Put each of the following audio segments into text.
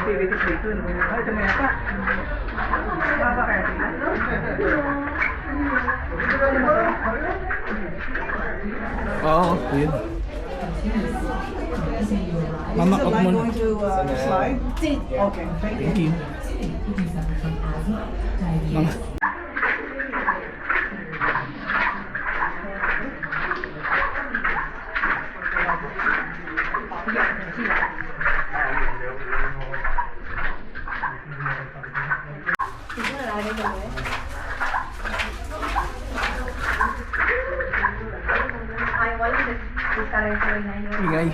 activities dito. Ay, ito mo yata. Baka kaya sila. Oo, yun. Mama, Is the up line mo. going to slide? Okay, thank you. Thank you. Mama. Ingay.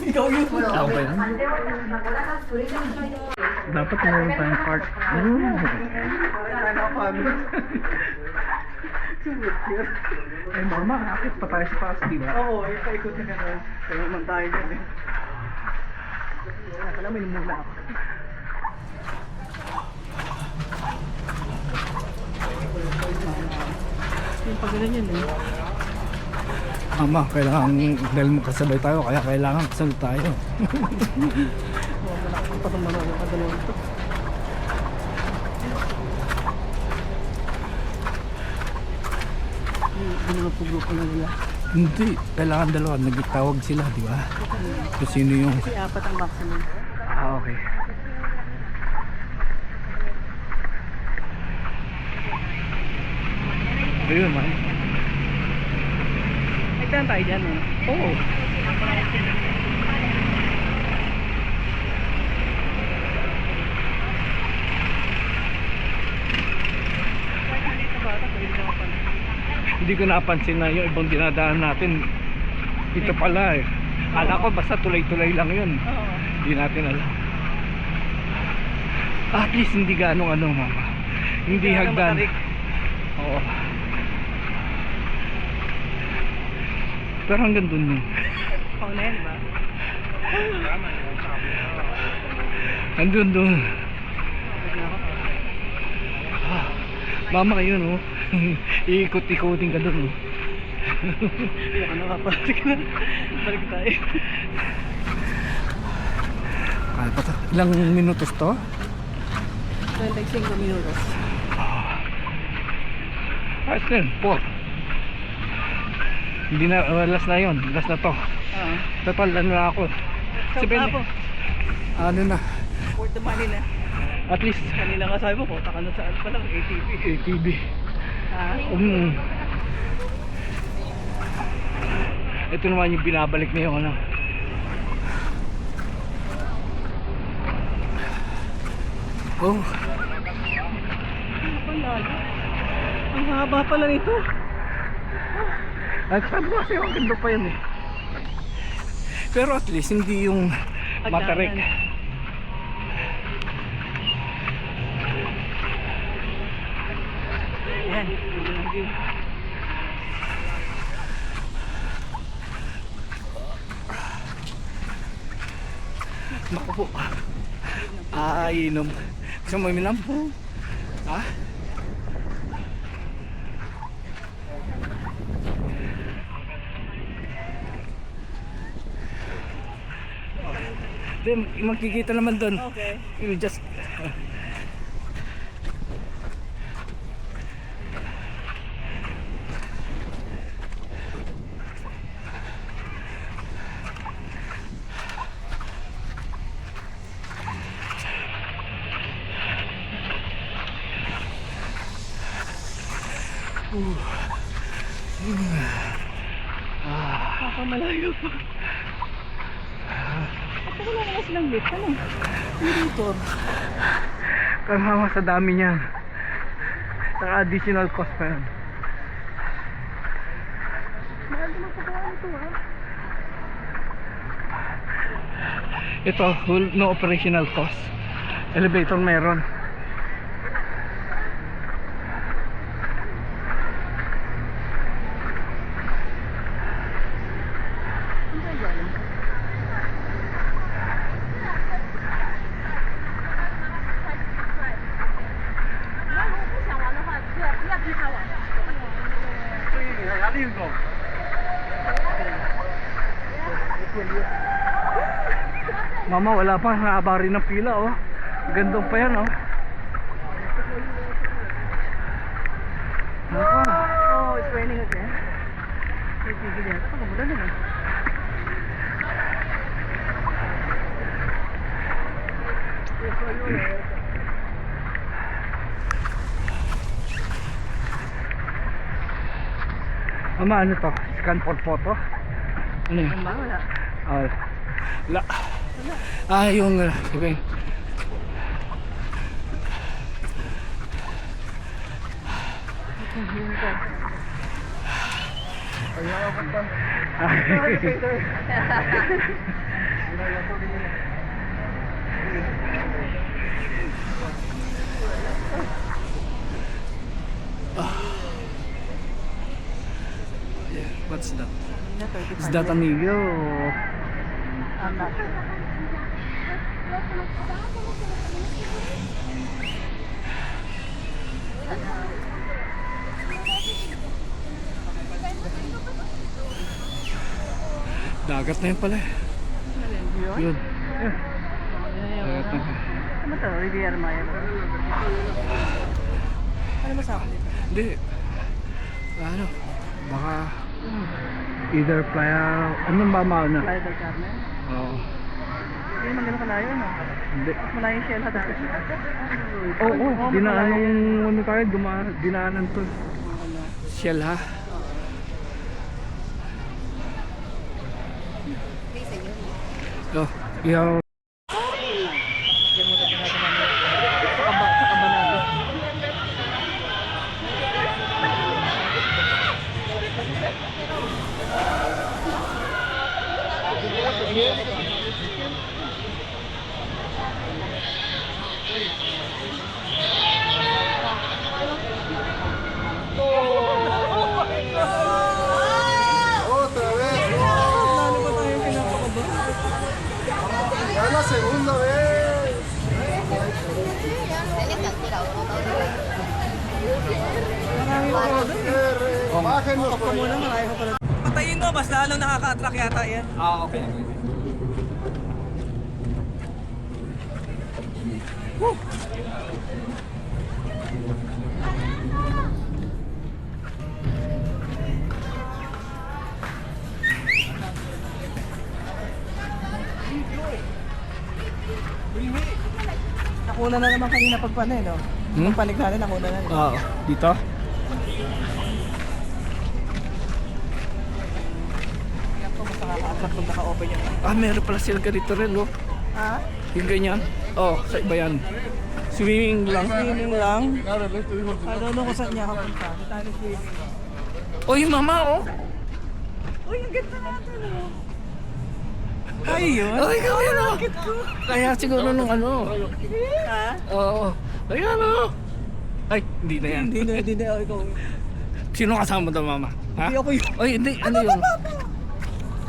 Ikaw yun. Ako ba yan? Dapat meron tayong part. Ay mama, akit pa tayo sa pass, di ba? Oo, ipaikot na gano'n. Kaya naman tayo dyan eh. Pala may lumula ako. Yung pagkalan yan eh. Mama, kailangan dahil magkasabay tayo, kaya kailangan kasunod tayo. Ang patong manong kadalaw ito. Hindi nga po grupo na nila. Hindi, kailangan dalawa, nagtawag sila, di ba? Kung sino yung... Kasi apat ang maximum. Ah, okay. Ayun, man. May tahan tayo dyan eh. Oo. Hindi ko napansin na yung ibang dinadaan natin. Ito pala eh. Kala ko basta tulay-tulay lang yun. Oo. Hindi natin alam. At least hindi ganong ano, mama. Hindi Kaya hagdan. matarik. Oo. Pero hanggang dun yun. Pang na yan, ba? Hanggang dun. Ah, mama, yun oh. Iikot-ikotin ka dun oh. Iyak na kapalik na. Balik tayo. Kaya pa to. Ilang minutos to? 25 minutos. Ayos na yun, 4. Hindi na, last na yun. Last na to. Total, ano na ako. Ako. Ano na. Worth the money na. At least, Kanina nga sabi mo, punta ka na saan pa lang, ATV. ATV. Ha? Ito naman yung binabalik na yung ano. Oh, Ang haba pala nito. at sabi ko kasi ang ganda pa yun eh. Pero at least hindi yung matarik. Yan. Naku po. Inom. Gusto mo uminom? Ha? Then, magkikita naman doon. Okay. You just... Malayo pa. At wala naman silang lift. Ano? Dito. Kasama sa dami niya. Saka additional cost pa yan. Mahal naman pagkawa nito ha. Ito, no operational cost. Elevator meron. Mama, wala pa. Haba rin ng pila, oh. Gandong pa yan, oh. Ano pa? Oh, it's raining again. Tigil yan. Pagkamulan naman. Mama, ano to? Scan for photo? Ano yun? Wala. Ah, la. Ah, yung okay. What's that? Is that an eagle? I'm not sure. Dagat na yun pala eh. Yun. Dagat na. Ano to? Riviera Maya ba? Ano ba sa akin dito? Hindi. Ano? Baka either playa... Anong ba mauna? Playa del Carmen? Oo. Hindi naman ganun kalayo, no? Hindi. Mas malayo yung Shell dati. Oo, dinaan yung ano tayo, dinaanan to. Shell ha? Oh, yung... Otra vez. Ya la segunda vez. Bájenos por ahí. Malayo pala. Patayin mo, mas lalo nakaka-attract yata yan. Ah, okay. Nakuna na naman kanina pagpanay, no? Pagpanig natin, nakuna na. Oo. Dito? Yan po, mas nakaka-attract kung naka-open yan. Ah, meron pala sila ganito rin, oh. Ha? Yung ganyan. Oh, sa iba yan. Swimming lang. Swimming lang. I don't know kung saan niya kapunta. Hindi tayo swimming. Oh, yung mama, oh. Uy, ang ganda natin, oh. Ay, yun? Oh, ikaw yan, oh. Kaya siguro nung ano. Ha? Oo. Ayan, oh. Ay, hindi na yan. Hindi na, ikaw. Sino kasama to, mama? Ha? Hindi ako yun. Ay, hindi. Ano yun?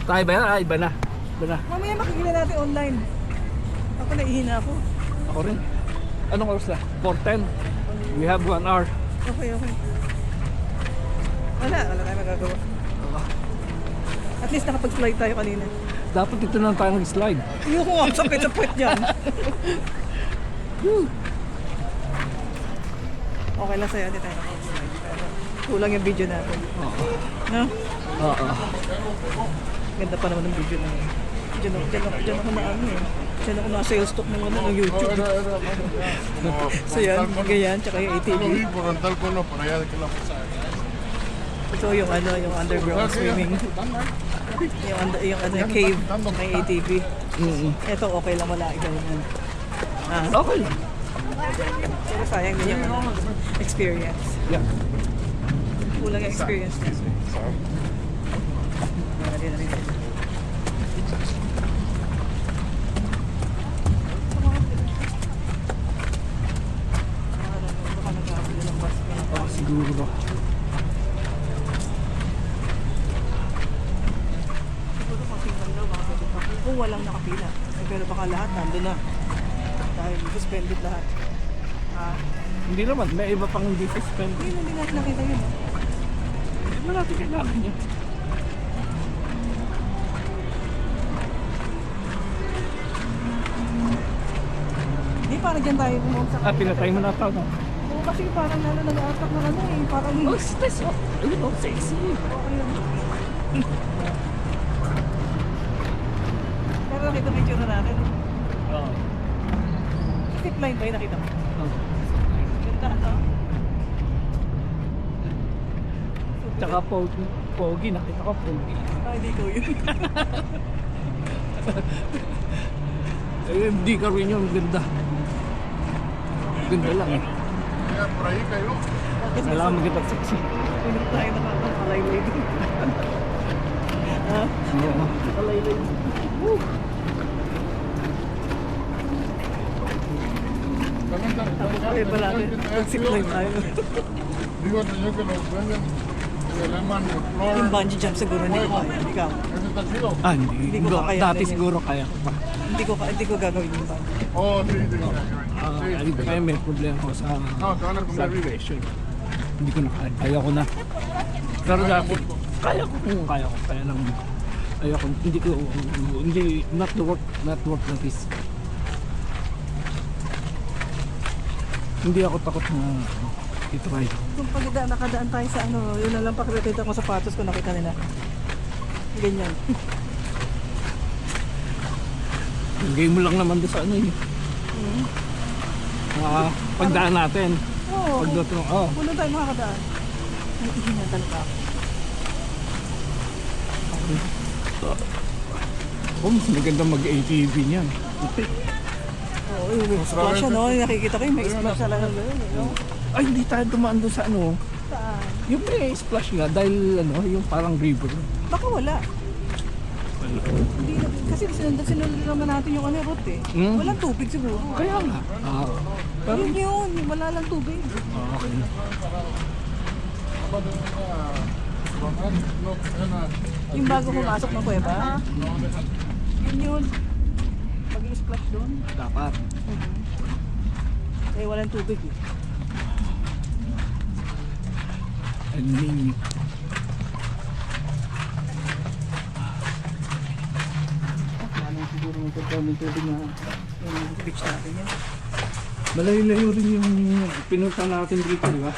Tayo ba yan? Ah, iba na. Iba na. Mamaya makikita natin online. Ako naihina ako. Ako rin. Anong oras na? 4:10. We have 1 hour. Okay. Wala tayong magagawa. At least nakapag-fly tayo kanina. Dapat dito na tayo nag-slide. Ayoko nga, sakit sa puwet dyan. Okay lang sa'yo, hindi tayo nakapag-slide. Pero kulang yung video natin. No? Oo. Ganda pa naman ng video na yun. Diyan ako na ano eh. Diyan ako na sales talk ng ano ng YouTube. So yan, ganyan, tsaka yung ATV. Por rentar con los por allá de que la pasada. Ito yung ano, yung underground swimming. Yung cave, may ATV. Ito okay lang, wala ganyan. Okay lang. Pero sayang din yung ano, experience. Yeah. Kulang yung experience niya. Oh, siguro. Kung walang nakapila. Pero baka lahat nandun na. Dahil suspended lahat. Hindi naman, may iba pang hindi suspend. Hindi natin nakita yun. Hindi mo natin kailangan yun. parang dyan tayo pumunta sa Pinatay mo na ito. No? Oo, kasi parang nag-attack na ano eh. Parang stress mo. Ayun, oh, sexy. Pero nakita mo yung tsura natin. Oo. Zip line ba yung nakita mo? Oh. Ganda, no? Tsaka pogi, nakita ko pogi. Ah, hindi ko yun. Hindi ka rin yun, ganda. Ganda lang eh. Ya, por ahí cayó. Kailangan maganda sexy. Hindi tayo nakakalaylay doon. Ha? Oo. Nakalaylay doon. Woo! También Tapos kayo pala mag-zip line tayo. Digo, señor, que los venden, que le llaman Yung Florida. bungee jump siguro hindi ko kaya. Ikaw. Ese está chido. Hindi. Hindi ko pa kaya Dati ganyan. siguro kaya ko pa. Hindi ko gagawin yung bungee. Oh, sí, sí. Kaya may problema ko sa No, te van a comer vivo. pressure. Hindi ko na kaya. Kaya ko na. Pero dati, kaya ko kung kaya ko. Kaya lang, ayoko, hindi, not worth the risk. Hindi ako takot na itry. Kung nakadaan tayo sa ano, yun na lang pakikita ko sapatos ko nakita nila. Ganyan. Lagay mo lang naman doon sa ano yun. Pagdaan natin. Oo. Pagdating, oh. Kung tayo makakadaan. May ihinatan ka. Oh, mas maganda mag-ATV niyan. Oo, yung splash ano, yung nakikita ko yung may splash talaga gano'n. No? Ay, hindi tayo dumaan doon sa ano. Saan? Yung may splash nga dahil ano, yung parang river. Baka wala. Hindi na, kasi sinunod naman natin yung ano, route eh. Walang tubig siguro. Kaya nga. Pero, Yun, wala lang tubig. okay. Yung bago pumasok ng kuweba, yun. Mag-i-splash doon. Dapat. Eh, walang tubig eh. El Niño. Lalo siguro magkakaroon tubig na yung beach natin yan. Malayo-layo rin yung pinunta natin dito, di ba?